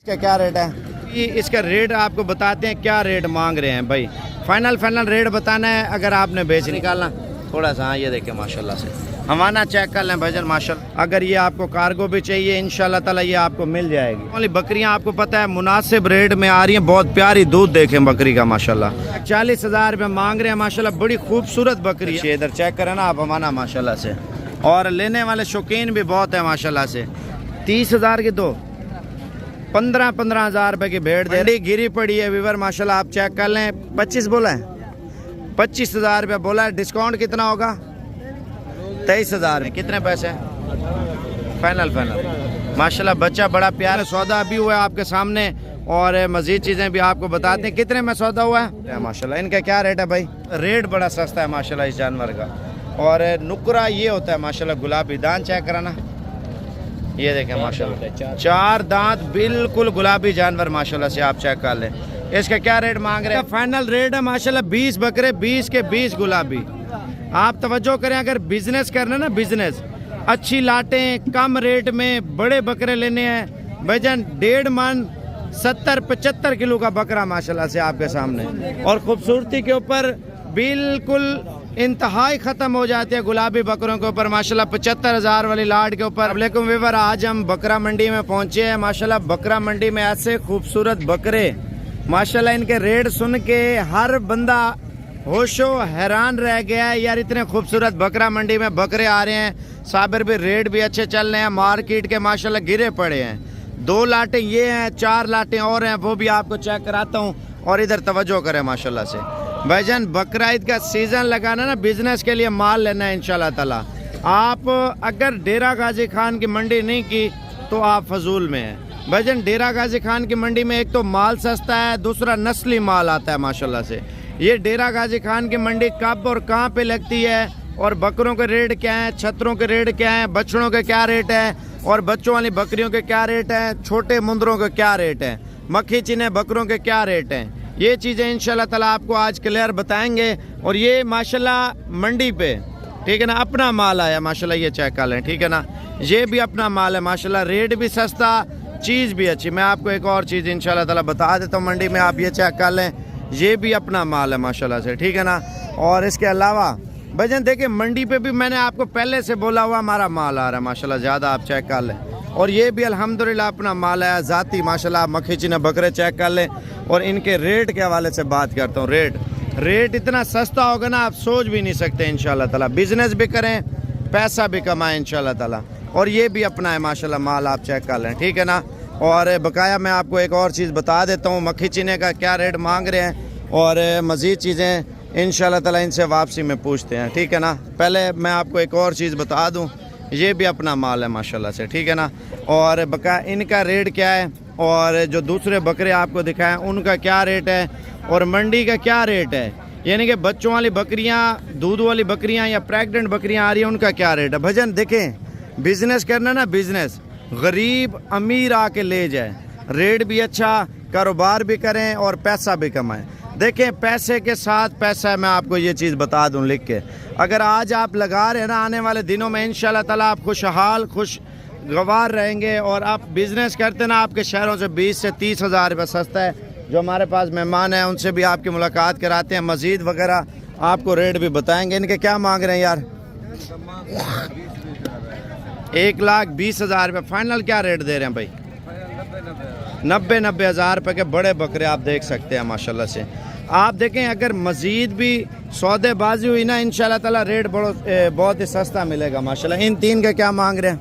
इसका क्या रेट है? इसका रेट आपको बताते हैं, क्या रेट मांग रहे हैं भाई। फाइनल रेट बताना है अगर आपने बेच निकालना थोड़ा सा। हाँ, ये देखिए माशाल्लाह से हवाना चेक कर लें भाईजान माशाल्लाह। अगर ये आपको कार्गो भी चाहिए इंशाल्लाह ताला ये आपको मिल जाएगी। ओनली बकरियां आपको पता है मुनासिब रेट में आ रही हैं, बहुत प्यारी दूध देखें बकरी का माशाल्लाह। 40,000 रुपये मांग रहे हैं माशाल्लाह, बड़ी खूबसूरत बकरी है। इधर चेक करें ना आप हवाना माशाल्लाह से, और लेने वाले शौकीन भी बहुत है माशाल्लाह से। 30,000 की दो 15,000 रुपए की भेड़ दे रही, गिरी पड़ी है वीवर माशाल्लाह। आप चेक कर लें। 25 बोला है, 25,000 रुपये बोला है। डिस्काउंट कितना होगा? 23,000 में। कितने पैसे? फाइनल माशाल्लाह। बच्चा बड़ा प्यारा, सौदा भी हुआ है आपके सामने, और मजीद चीज़ें भी आपको बताते हैं। कितने में सौदा हुआ है माशाल्लाह? इनका क्या रेट है भाई? रेट बड़ा सस्ता है माशाल्लाह इस जानवर का। और नुकरा ये होता है माशाल्लाह गुलाबी। दांत चेक कराना, ये देखें माशाल्लाह 4 दांत, बिल्कुल गुलाबी जानवर माशाल्लाह से। आप चेक कर लें। इसका क्या रेट मांग रहे हैं? फाइनल रेट है माशाल्लाह 20 बकरे, 20 के 20 गुलाबी। आप तवज्जो करें, अगर बिजनेस करना ना, बिजनेस अच्छी लाटें कम रेट में बड़े बकरे लेने हैं भाईजान, 1.5 मन 70-75 किलो का बकरा माशाल्लाह से आपके सामने। और खूबसूरती के ऊपर बिल्कुल इंतहाई ख़त्म हो जाते हैं गुलाबी बकरों के ऊपर माशाल्लाह। 75,000 वाली लाट के ऊपर। वालेकुम वीवर, आज हम बकरा मंडी में पहुंचे हैं माशाल्लाह। बकरा मंडी में ऐसे खूबसूरत बकरे माशाल्लाह, इनके रेट सुन के हर बंदा होशो हैरान रह गया है यार। इतने खूबसूरत बकरा मंडी में बकरे आ रहे हैं, साबिर भी रेट भी अच्छे चल रहे हैं। मार्केट के माशाल्लाह गिरे पड़े हैं। 2 लाटें ये हैं, 4 लाटें और हैं, वो भी आपको चेक कराता हूँ। और इधर तवज्जो करें माशाल्लाह से भाईजान, बकरा ईद का सीज़न लगाना ना, बिजनेस के लिए माल लेना है इंशाल्लाह ताला। आप अगर डेरा गाजी खान की मंडी नहीं की तो आप फजूल में हैं भाईजान। डेरा गाजी खान की मंडी में एक तो माल सस्ता है, दूसरा नस्ली माल आता है माशाल्लाह से। ये डेरा गाजी खान की मंडी कब और कहाँ पे लगती है, और बकरों के रेट क्या हैं, छतरों के रेट क्या हैं, बछड़ों के क्या रेट है, और बच्चों वाली बकरियों के क्या रेट हैं, छोटे मुंदरों के क्या रेट हैं, मक्खी चीने बकरों के क्या रेट हैं, ये चीज़ें इंशाल्लाह ताला आपको आज क्लियर बताएंगे। और ये माशाल्लाह मंडी पे, ठीक है ना, अपना माल आया माशाल्लाह, ये चेक कर लें, ठीक है ना, ये भी अपना माल है माशाल्लाह। रेट भी सस्ता, चीज़ भी अच्छी। मैं आपको एक और चीज़ इंशाल्लाह ताला बता देता हूँ मंडी में, आप ये चेक कर लें, ये भी अपना माल है माशाल्लाह से, ठीक है ना। और इसके अलावा भाईजान देखिए, मंडी पे भी मैंने आपको पहले से बोला हुआ हमारा माल आ रहा है माशाल्लाह ज़्यादा। आप चेक कर लें, और ये भी अल्हम्दुलिल्लाह अपना माल है ज़ाती माशाल्लाह। मक्खी चीना बकरे चेक कर लें। और इनके रेट के हवाले से बात करता हूँ। रेट इतना सस्ता होगा ना, आप सोच भी नहीं सकते इंशाल्लाह ताला। बिजनेस भी करें, पैसा भी कमाएं इंशाल्लाह ताला। और ये भी अपना है माशाल्लाह माल, आप चेक कर लें, ठीक है ना। और बकाया मैं आपको एक और चीज़ बता देता हूँ, मक्खी चीने का क्या रेट मांग रहे हैं, और मज़ीद चीज़ें इंशाल्लाह ताला इनसे वापसी में पूछते हैं, ठीक है ना। पहले मैं आपको एक और चीज़ बता दूँ, ये भी अपना माल है माशाल्लाह से, ठीक है ना। और बकाया इनका रेट क्या है, और जो दूसरे बकरे आपको दिखाएं उनका क्या रेट है, और मंडी का क्या रेट है, यानी कि बच्चों वाली बकरियां, दूध वाली बकरियां या प्रेग्नेंट बकरियां आ रही हैं, उनका क्या रेट है। भजन देखें, बिजनेस करना ना, बिजनेस गरीब अमीर आके ले जाए, रेट भी अच्छा, कारोबार भी करें और पैसा भी कमाएं। देखें, पैसे के साथ पैसा है, मैं आपको ये चीज़ बता दूं लिख के। अगर आज आप लगा रहे हैं ना, आने वाले दिनों में इंशाल्लाह ताला आप खुशहाल खुशगवार रहेंगे। और आप बिज़नेस करते ना, आपके शहरों से 20 से 30,000 रुपये सस्ता है। जो हमारे पास मेहमान हैं उनसे भी आपकी मुलाकात कराते हैं, मज़ीद वगैरह आपको रेट भी बताएंगे। इनके क्या मांग रहे हैं यार? 1,20,000 रुपये फाइनल क्या रेट दे रहे हैं भाई? 90,000 रुपये के बड़े बकरे आप देख सकते हैं माशाल्लाह से। आप देखें, अगर मज़ीद भी सौदेबाजी हुई ना इंशाल्लाह ताला रेट बहुत ही सस्ता मिलेगा माशाल्लाह। इन 3 के क्या मांग रहे हैं?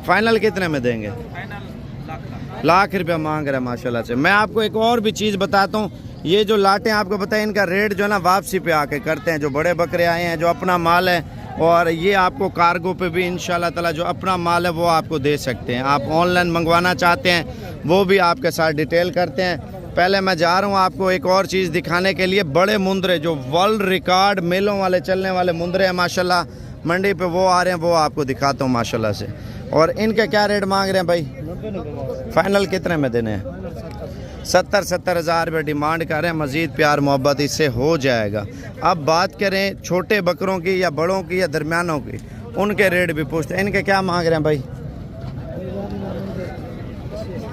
फाइनल कितने में देंगे? लाख रुपया मांग रहे हैं माशाल्लाह से। मैं आपको एक और भी चीज़ बताता हूँ, ये जो लाटें आपको बताएं, इनका रेट जो है ना वापसी पे आके करते हैं। जो बड़े बकरे आए हैं, जो अपना माल है, और ये आपको कार्गो पे भी इंशाल्लाह ताला जो अपना माल है वो आपको दे सकते हैं। आप ऑनलाइन मंगवाना चाहते हैं वो भी आपके साथ डिटेल करते हैं। पहले मैं जा रहा हूँ आपको एक और चीज़ दिखाने के लिए, बड़े मुंदरे जो वर्ल्ड रिकॉर्ड मेलों वाले चलने वाले मुंदरे हैं माशाल्लाह मंडी पे, वो आ रहे हैं, वो आपको दिखाता हूँ माशाल्लाह से। और इनके क्या रेट मांग रहे हैं भाई? फाइनल कितने में देने हैं? 70,000 रुपये डिमांड कर रहे हैं। मज़ीद प्यार मोहब्बत इससे हो जाएगा। अब बात करें छोटे बकरों की या बड़ों की या दरमियानों की, उनके रेट भी पूछते हैं। इनके क्या मांग रहे हैं भाई?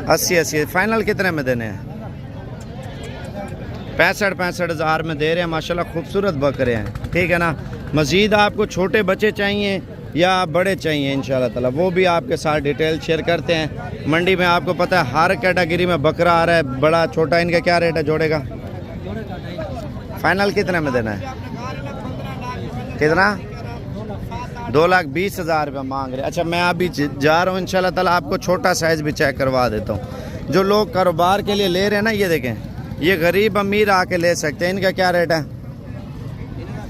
80 फाइनल कितने में देने हैं? 65 हज़ार में दे रहे हैं माशाल्लाह, खूबसूरत बकरे हैं। ठीक है ना। मज़ीद आपको छोटे बच्चे चाहिए या बड़े चाहिए इंशाल्लाह ताला, वो भी आपके साथ डिटेल शेयर करते हैं। मंडी में आपको पता है हर कैटेगरी में बकरा आ रहा है, बड़ा छोटा। इनका क्या रेट है जोड़े का? फाइनल कितने में देना है? कितना? 2,20,000 रुपये मांग रहे। अच्छा, मैं अभी जा रहा हूँ इंशाल्लाह ताला, आपको छोटा साइज़ भी चेक करवा देता हूँ। जो लोग कारोबार के लिए ले रहे हैं ना, ये देखें, ये गरीब अमीर आके ले सकते हैं। इनका क्या रेट है?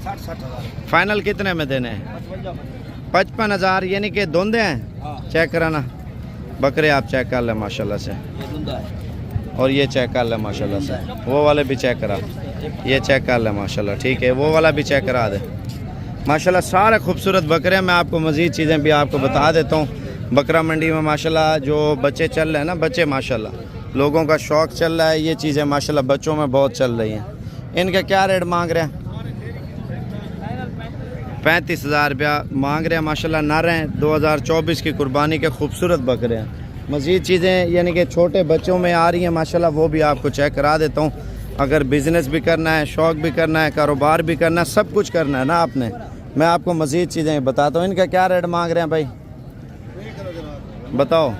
60,000। फाइनल कितने में देने हैं? 55,000। यानी कि धुंधे हैं? चेक कराना बकरे, आप चेक कर लें माशाल्लाह से। और ये चेक कर लें माशाल्लाह से, वो वाले भी चेक करा, ये चेक कर लें माशाल्लाह। ठीक है, वो वाला भी चेक करा दे माशाल्लाह। सारे खूबसूरत बकरे हैं। मैं आपको मज़ीद चीज़ें भी आपको बता देता हूँ। बकरा मंडी में माशाल्लाह जो बच्चे चल रहे हैं ना, बच्चे माशाल्लाह लोगों का शौक़ चल रहा है। ये चीज़ें माशाल्लाह बच्चों में बहुत चल रही हैं। इनका क्या रेट मांग रहे हैं? 35,000 रुपया मांग रहे हैं माशाल्लाह। नर हैं, 2024 की कुर्बानी के खूबसूरत बकरे हैं। मज़ीद चीज़ें यानी कि छोटे बच्चों में आ रही हैं माशाल्लाह, वो भी आपको चेक करा देता हूँ। अगर बिज़नेस भी करना है, शौक़ भी करना है, कारोबार भी करना है, सब कुछ करना है ना आपने, मैं आपको मज़ीद चीज़ें बताता हूँ। इनका क्या रेट मांग रहे हैं भाई? बताओ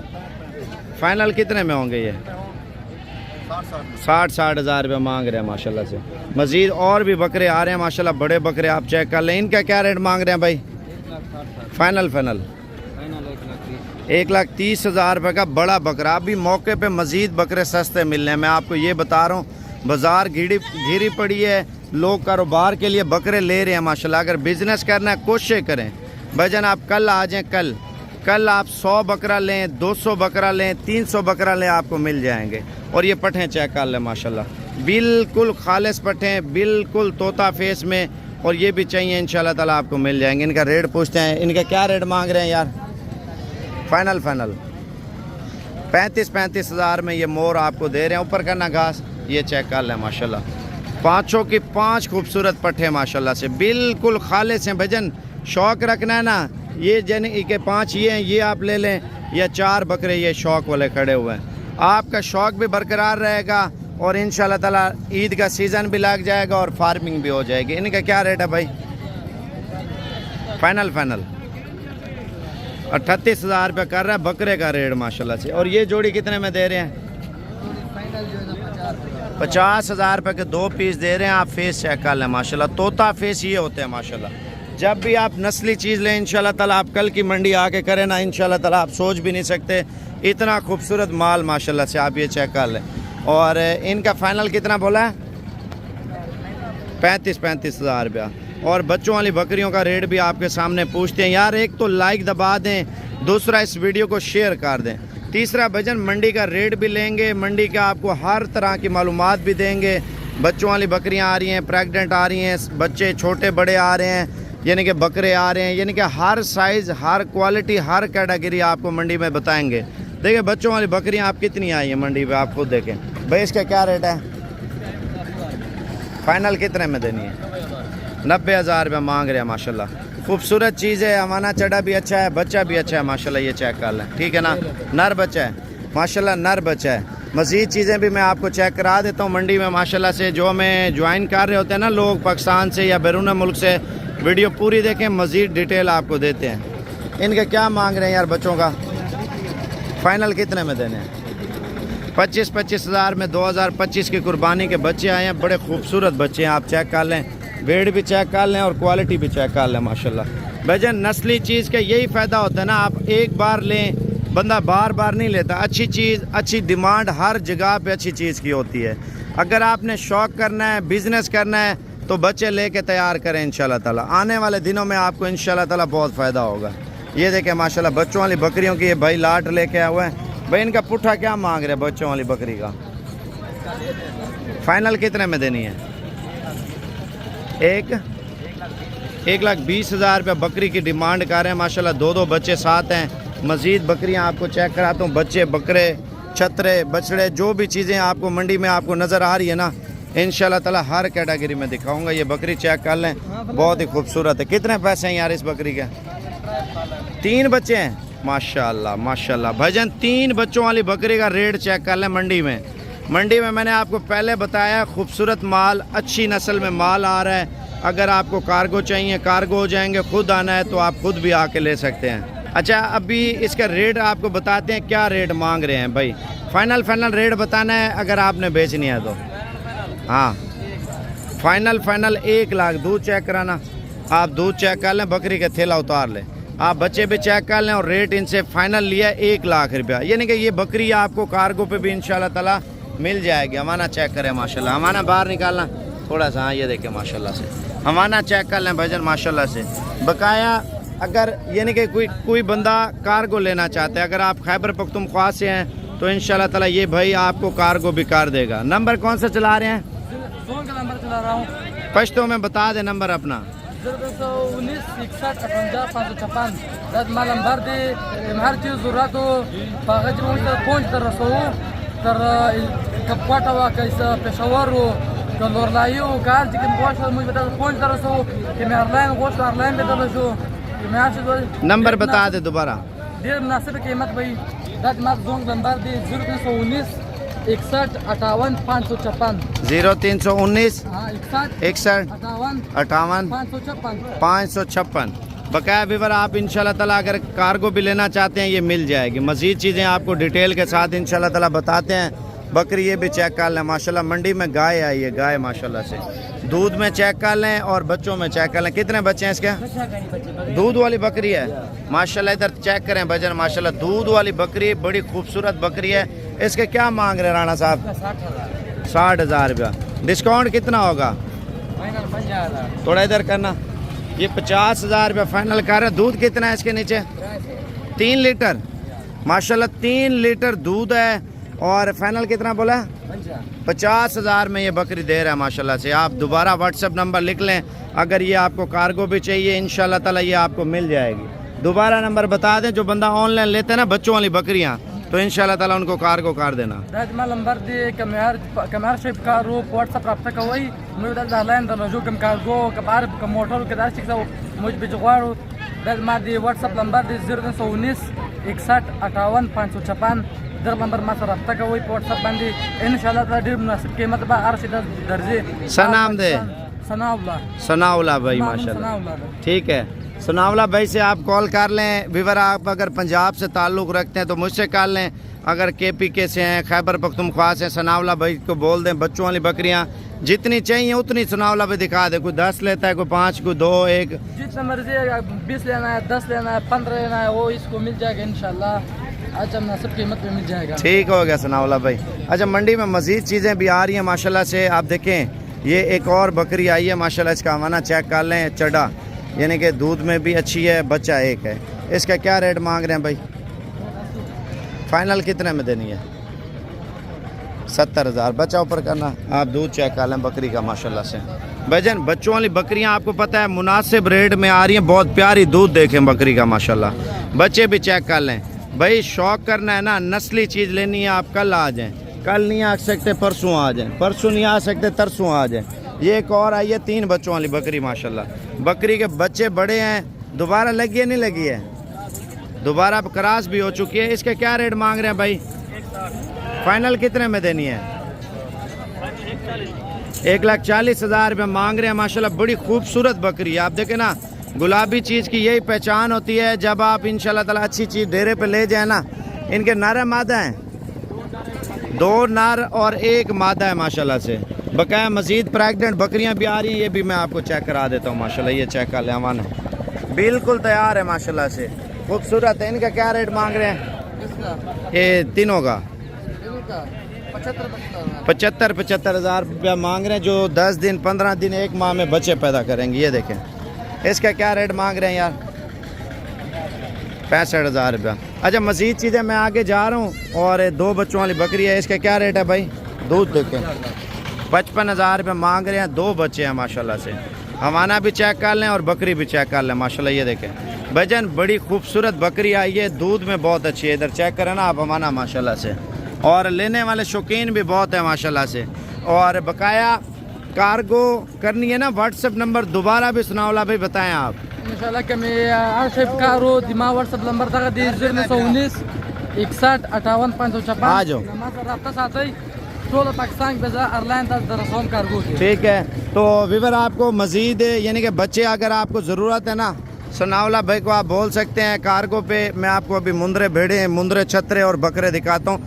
फाइनल कितने में होंगे? ये 60 हज़ार रुपये मांग रहे हैं माशाल्लाह से। मज़ीद और भी बकरे आ रहे हैं माशाल्लाह, बड़े बकरे, आप चेक कर लें। इनका क्या रेट मांग रहे हैं भाई? फाइनल 1,30,000 रुपये का बड़ा बकरा। अभी मौके पे मज़ीद बकरे सस्ते मिल रहे हैं, मैं आपको ये बता रहा हूँ। बाज़ार घिरी पड़ी है, लोग कारोबार के लिए बकरे ले रहे हैं माशाल्लाह। अगर बिज़नेस करना है कोशिश करें भाईजान, आप कल आ जाएँ। कल आप 100 बकरा लें, 200 बकरा लें, 300 बकरा लें, आपको मिल जाएंगे। और ये पठें चेक कर लें माशाल्लाह, बिल्कुल खालिस पठें, बिल्कुल तोता फेस में। और ये भी चाहिए इंशाल्लाह ताला, आपको मिल जाएंगे। इनका रेट पूछते हैं, इनका क्या रेट मांग रहे हैं यार? फाइनल 35 हज़ार में ये मोर आपको दे रहे हैं। ऊपर करना घास, ये चेक कर लें माशाल्लाह। 5 की 5 खूबसूरत पठे माशाल्लाह से, बिल्कुल खालिस हैं भजन। शौक़ रखना है ना, ये जन के 5 ये हैं, ये आप ले लें, या 4 बकरे ये शौक़ वाले खड़े हुए हैं। आपका शौक़ भी बरकरार रहेगा और इंशाल्लाह ताला ईद का सीज़न भी लग जाएगा और फार्मिंग भी हो जाएगी। इनका क्या रेट है भाई? फाइनल 38,000 रुपये कर रहा है बकरे का रेट माशाल्लाह से। और ये जोड़ी कितने में दे रहे हैं? 50,000 रुपये के 2 पीस दे रहे हैं। आप फेस चेक कर लें माशाल्लाह, तोता फेस ये होते हैं माशाल्लाह। जब भी आप नस्ली चीज़ लें इंशाल्लाह ताला, आप कल की मंडी आके करें ना, इंशाल्लाह ताला आप सोच भी नहीं सकते इतना खूबसूरत माल माशाल्लाह से। आप ये चेक कर लें। और इनका फाइनल कितना बोला है? 35,000 रुपया। और बच्चों वाली बकरियों का रेट भी आपके सामने पूछते हैं यार। एक तो लाइक दबा दें, दूसरा इस वीडियो को शेयर कर दें, तीसरा भजन मंडी का रेट भी लेंगे, मंडी का आपको हर तरह की मालूमात भी देंगे। बच्चों वाली बकरियां आ रही हैं, प्रेग्नेंट आ रही हैं, बच्चे छोटे बड़े आ रहे हैं, यानी कि बकरे आ रहे हैं, यानी कि हर साइज़, हर क्वालिटी, हर कैटेगरी आपको मंडी में बताएंगे। देखिए बच्चों वाली बकरियां आप कितनी आई हैं मंडी पे, आप खुद देखें भाई। इसका क्या रेट है? फाइनल कितने में देनी है? 90,000 रुपये मांग रहे हैं माशाल्लाह। खूबसूरत चीज़ है, हमारा चढ़ा भी अच्छा है, बच्चा भी अच्छा है माशाल्लाह। ये चेक कर लें, ठीक है ना। नर बच्चा है माशाल्लाह, नर बच्चा है। मज़ीद चीज़ें भी मैं आपको चेक करा देता हूँ मंडी में माशाल्लाह से। जो हमें ज्वाइन कर रहे होते हैं ना लोग पाकिस्तान से या बैरून मुल्क से, वीडियो पूरी देखें, मज़ीद डिटेल आपको देते हैं। इनके क्या मांग रहे हैं यार बच्चों का? फाइनल कितने में देने हैं? 25 हज़ार में 2025 की कुर्बानी के बच्चे आए हैं, बड़े खूबसूरत बच्चे हैं। आप चेक कर लें, वेट भी चेक कर लें और क्वालिटी भी चेक कर लें माशाल्लाह। भजन नस्ली चीज़ का यही फ़ायदा होता है ना, आप एक बार लें, बंदा बार बार नहीं लेता। अच्छी चीज़, अच्छी डिमांड हर जगह पे अच्छी चीज़ की होती है। अगर आपने शौक़ करना है, बिज़नेस करना है, तो बच्चे लेके तैयार करें इंशाल्लाह ताला। आने वाले दिनों में आपको इंशाल्लाह ताला बहुत फ़ायदा होगा। ये देखें माशाल्लाह बच्चों वाली बकरियों की ये भाई लाट लेके आए हुए हैं। भाई इनका पुट्ठा क्या मांग रहे हैं बच्चों वाली बकरी का? फाइनल कितने में देनी है? 1,20,000 रुपये बकरी की डिमांड कर रहे हैं माशाल्लाह। 2 बच्चे साथ हैं। मज़ीद बकरियां आपको चेक कराता हूँ, बच्चे, बकरे, छतरे, बछड़े, जो भी चीज़ें आपको मंडी में आपको नज़र आ रही है ना, इंशाल्लाह ताला हर कैटेगरी में दिखाऊंगा। ये बकरी चेक कर लें, बहुत ही खूबसूरत है। कितने पैसे हैं यार इस बकरी के? 3 बच्चे हैं माशाल्लाह माशाल्लाह। भाईजान 3 बच्चों वाली बकरी का रेट चेक कर लें मंडी में। मंडी में मैंने आपको पहले बताया खूबसूरत माल, अच्छी नस्ल में माल आ रहा है। अगर आपको कार्गो चाहिए कार्गो हो जाएंगे, खुद आना है तो आप खुद भी आके ले सकते हैं। अच्छा अभी इसका रेट आपको बताते हैं, क्या रेट मांग रहे हैं भाई? फाइनल रेट बताना है अगर आपने बेचनी है तो। हाँ फाइनल 1 लाख। दूध चेक कराना, आप दूध चेक कर लें, बकरी का थैला उतार लें, आप बच्चे भी चेक कर लें और रेट इनसे फाइनल लिया 1 लाख रुपया। यानी कि ये बकरी आपको कार्गो पे भी इंशाल्लाह ताला मिल जाएगी। हमारा चेक करें माशाल्लाह, हमारा बाहर निकालना थोड़ा सा। हाँ ये देखें माशाल्लाह से, हमारा चेक कर लें भाईजान माशाल्लाह से। बकाया अगर यानी कि कोई बंदा कार्गो लेना चाहता है, अगर आप खैबर पख्तूनख्वा से हैं तो इंशाल्लाह ताला ये भाई आपको कार्गो भी कर देगा। नंबर कौन सा चला रहे हैं? फोन का नंबर चला रहा हूँ, पश्तो में बता दे नंबर अपना। 19 61 58 556 नंबर दे। हर चीज़ ज़रूरत हो कागज पहुँच कर रसो तर कपवाटा हुआ कैसा पेशावर हो तो लोरलाई हो कार चिकन गोश्त मुझे बता पहुँच कर रसो कि मैं ऑनलाइन गोश्त ऑनलाइन बता रसो कि मैं आपसे नंबर बता दे दोबारा। देर मुनासिब कीमत भाई रात मार जोंग नंबर दे 0319 61 58 556 0319 61 58 556। बकाया विवर आप इंशाल्लाह ताला अगर कार्गो भी लेना चाहते हैं ये मिल जाएगी। मज़ीद चीज़ें आपको डिटेल के साथ इंशाल्लाह ताला बताते हैं। बकरी ये भी चेक कर लें माशाल्लाह, मंडी में गाय आई है, गाय माशाल्लाह से। दूध में चेक कर लें और बच्चों में चेक कर लें। कितने बच्चे हैं इसके? दूध वाली बकरी है माशाल्लाह। इधर चेक करें भजन माशाल्लाह, दूध वाली बकरी, बड़ी खूबसूरत बकरी है। इसके क्या मांग रहे हैं राणा साहब? 60,000 रुपया। डिस्काउंट कितना होगा? थोड़ा इधर करना। ये 50,000 रुपया फाइनल कर रहे हैं। दूध कितना है इसके नीचे? 3 लीटर माशाल्लाह, 3 लीटर दूध है। और फाइनल कितना बोला? 50,000 में ये बकरी दे रहा है माशाल्लाह से। आप दोबारा व्हाट्सएप नंबर लिख लें, अगर ये आपको कार्गो भी चाहिए इंशाल्लाह ताला ये आपको मिल जाएगी। दोबारा नंबर बता दें, जो बंदा ऑनलाइन लेते हैं ना बच्चों वाली बकरियाँ, तो इंशाल्लाह ताला उनको कार्गो कर देना। नंबर दे कमार शिप का रूप व्हाट्सएप रब्ता का वही मुझे ऑनलाइन दरजो कम कार्गो कबार कम मोटर के दाश का मुझ बिजवाड़ो दमा दे व्हाट्सएप नंबर दे 0319 61 58 556 दर नंबर मा से रब्ता का वही व्हाट्सएप बंदी इंशाल्लाह ताला ढेर मुनासिब कीमत बा आर सीधा दर्जे सनाम दे सनाउल्लाह भाई माशाल्लाह। ठीक है, सनाउल्लाह भाई से आप कॉल कर लें। विवर आप अगर पंजाब से ताल्लुक़ रखते हैं तो मुझसे कर लें, अगर KPK से हैं, खैबर पख्तूनख्वा से, सनाउल्लाह भाई को बोल दें बच्चों वाली बकरियां जितनी चाहिए उतनी सनाउल्लाह भाई दिखा दे। कोई 10 लेता है, कोई 5, कोई 2, 1 जितना मर्जी 20 लेना है, 10 लेना है, 15 लेना है, वो इसको मिल जाएगा इंशाल्लाह। अच्छा मुनासिब कीमत पे मिल जाएगा। ठीक हो गया सनाउल्लाह भाई। अच्छा मंडी में मज़ीद चीज़ें भी आ रही हैं माशाल्लाह से। आप देखें ये एक और बकरी आई है माशाल्लाह, इसका हवाना चेक कर लें। चढ़ा यानी कि दूध में भी अच्छी है, बच्चा एक है। इसका क्या रेट मांग रहे हैं भाई? फाइनल कितने में देनी है? 70,000। बच्चा ऊपर करना, आप दूध चेक कर लें बकरी का माशाल्लाह से। भजन बच्चों वाली बकरियां आपको पता है मुनासिब रेट में आ रही हैं, बहुत प्यारी दूध देखें बकरी का माशाल्लाह। बच्चे भी चेक कर लें भाई। शौक करना है ना, नस्ली चीज़ लेनी है, आप कल आ जाएँ, कल नहीं आ सकते परसों आ जाएँ, परसों नहीं आ सकते तरसों आ जाएँ। ये एक और आई है 3 बच्चों वाली बकरी माशाल्लाह। बकरी के बच्चे बड़े हैं, दोबारा लगी है नहीं लगी है? दोबारा क्रॉस भी हो चुकी है। इसके क्या रेट मांग रहे हैं भाई? फाइनल कितने में देनी है? 1,40,000 रुपये मांग रहे हैं माशाल्लाह। बड़ी खूबसूरत बकरी है। आप देखें ना, गुलाबी चीज़ की यही पहचान होती है। जब आप इंशाल्लाह ताला अच्छी चीज़ डेरे पे ले जाए ना, इनके नर मादा हैं, 2 नर और 1 मादा है माशाल्लाह से। बकाया मज़ीद प्रेग्नेंट बकरियां भी आ रही हैं, ये भी मैं आपको चेक करा देता हूँ माशाल्लाह। ये चेक कर लें, हमारा बिल्कुल तैयार है माशाल्लाह से, खूबसूरत है। इनका क्या रेट मांग रहे हैं? ये तीनों का 75,000 रुपया मांग रहे हैं, जो 10 दिन 15 दिन 1 माह में बच्चे पैदा करेंगे। ये देखें इसका क्या रेट मांग रहे हैं यार? 65,000 रुपया। अच्छा मज़ीद चीज़ें मैं आगे जा रहा हूँ। और 2 बच्चों वाली बकरी है, इसका क्या रेट है भाई? दूध देखें 55,000 रुपये मांग रहे हैं। 2 बच्चे हैं माशाल्लाह से। हवाना भी चेक कर लें और बकरी भी चेक कर लें माशाल्लाह। ये देखें भजन बड़ी खूबसूरत बकरी आई है, दूध में बहुत अच्छी है। इधर चेक करें ना आप हवाना माशाल्लाह से। और लेने वाले शौकीन भी बहुत है माशाल्लाह से। और बकाया कार्गो करनी है ना, व्हाट्सएप नंबर दोबारा भी सनाउल्लाह भाई बताएं आप। इंशाल्लाह के मैं आशिफ कारो दिमा व्हाट्सएप नंबर तक दी 0919 61 58 556 आ जाओ। हमारा रास्ता साथ ही टोल पाकिस्तान बेजा एयरलाइन दा रसोम कार्गो के। ठीक है, तो विवर आपको मजीद यानी कि बच्चे अगर आपको ज़रूरत है ना, सनावला भाई को आप बोल सकते हैं कार्गो पे। मैं आपको अभी मुंदरे भेड़े, मुंदरे छतरे और बकरे दिखाता हूँ।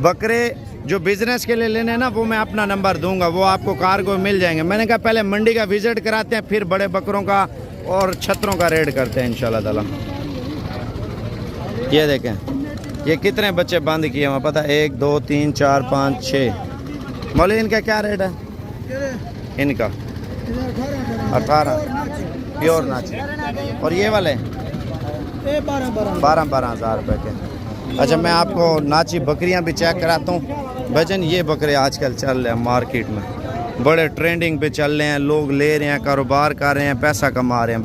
बकरे जो बिज़नेस के लिए लेने हैं ना, वो मैं अपना नंबर दूंगा, वो आपको कार्गो में मिल जाएंगे। मैंने कहा पहले मंडी का विज़िट कराते हैं, फिर बड़े बकरों का और छतरों का रेड करते हैं इंशाल्लाह ताला। ये देखें, ये कितने बच्चे बंद किए हुए पता, 1 2 3 4 5 6। मौली इनका क्या रेट है? इनका 18 प्योर नाची। और ये वाले 12 हज़ार रुपये के। अच्छा, मैं आपको नाची बकरियां भी चेक कराता हूँ। भजन ये बकरे आजकल चल रहे हैं मार्केट में, बड़े ट्रेंडिंग पे चल रहे हैं, लोग ले रहे हैं, कारोबार कर रहे हैं, पैसा कमा रहे हैं।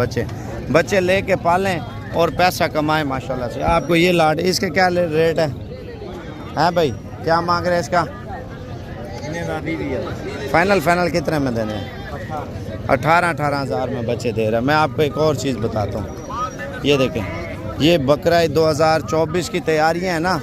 बच्चे ले के पालें और पैसा कमाएं माशाल्लाह से। आपको ये लाड, इसके क्या रेट है? हैं भाई, क्या मांग रहे हैं इसका? फाइनल कितने में देने हैं? 18 हज़ार में बच्चे दे रहे हैं। मैं आपको एक और चीज़ बताता हूँ, ये देखें, ये बकरा 2024 की तैयारियां हैं ना,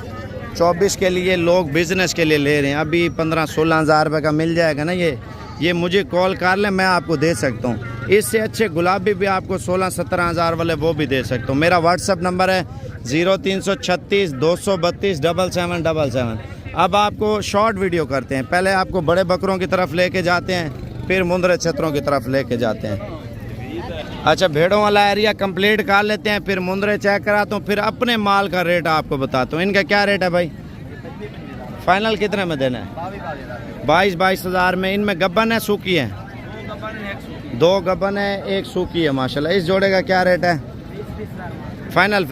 24 के लिए लोग बिज़नेस के लिए ले रहे हैं। अभी 15-16 हज़ार रुपये का मिल जाएगा ना। ये मुझे कॉल कर लें, मैं आपको दे सकता हूँ। इससे अच्छे गुलाबी भी आपको 16-17 हज़ार वाले वो भी दे सकता हूँ। मेरा व्हाट्सअप नंबर है 0336 232 7777। अब आपको शॉर्ट वीडियो करते हैं। पहले आपको बड़े बकरों की तरफ लेके जाते हैं, फिर मुंदरे छतरों की तरफ लेके जाते हैं। अच्छा, भेड़ों वाला एरिया कंप्लीट कर लेते हैं, फिर मुंदरे चेक कराता हूँ, फिर अपने माल का रेट आपको बताता हूँ। इनका क्या रेट है भाई? फाइनल कितने में देना है? 22 हज़ार में। इनमें गब्बन है, सूखी है? 2 गब्बन है, 1 सूखी है माशाल्लाह। इस जोड़े का क्या रेट है? फाइनल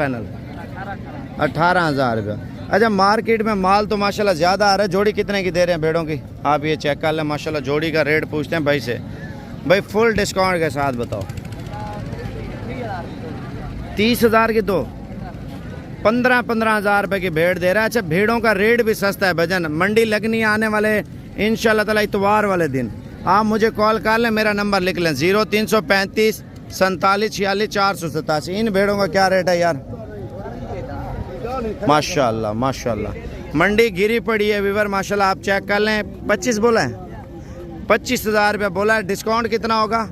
18 हज़ार रुपये। अच्छा, मार्केट में माल तो माशाल्लाह ज़्यादा आ रहा है। जोड़ी कितने की दे रहे हैं भेड़ों की? आप ये चेक कर लें माशाल्लाह। जोड़ी का रेट पूछते हैं भाई से। भाई फुल डिस्काउंट के साथ बताओ। 30 हज़ार की दो, 15 हज़ार रुपये की भेड़ दे रहा है। अच्छा, भेड़ों का रेट भी सस्ता है भजन। मंडी लगनी है आने वाले इंशाल्लाह ताला इतवार वाले दिन। आप मुझे कॉल कर लें, मेरा नंबर लिख लें 0335 47 46 487। इन भेड़ों का क्या रेट है यार? माशाल्लाह माशाल्लाह मंडी गिरी पड़ी है विवर माशाल्लाह। आप चेक कर लें। 25 बोला है, 25 हज़ार रुपया बोला है। डिस्काउंट कितना होगा?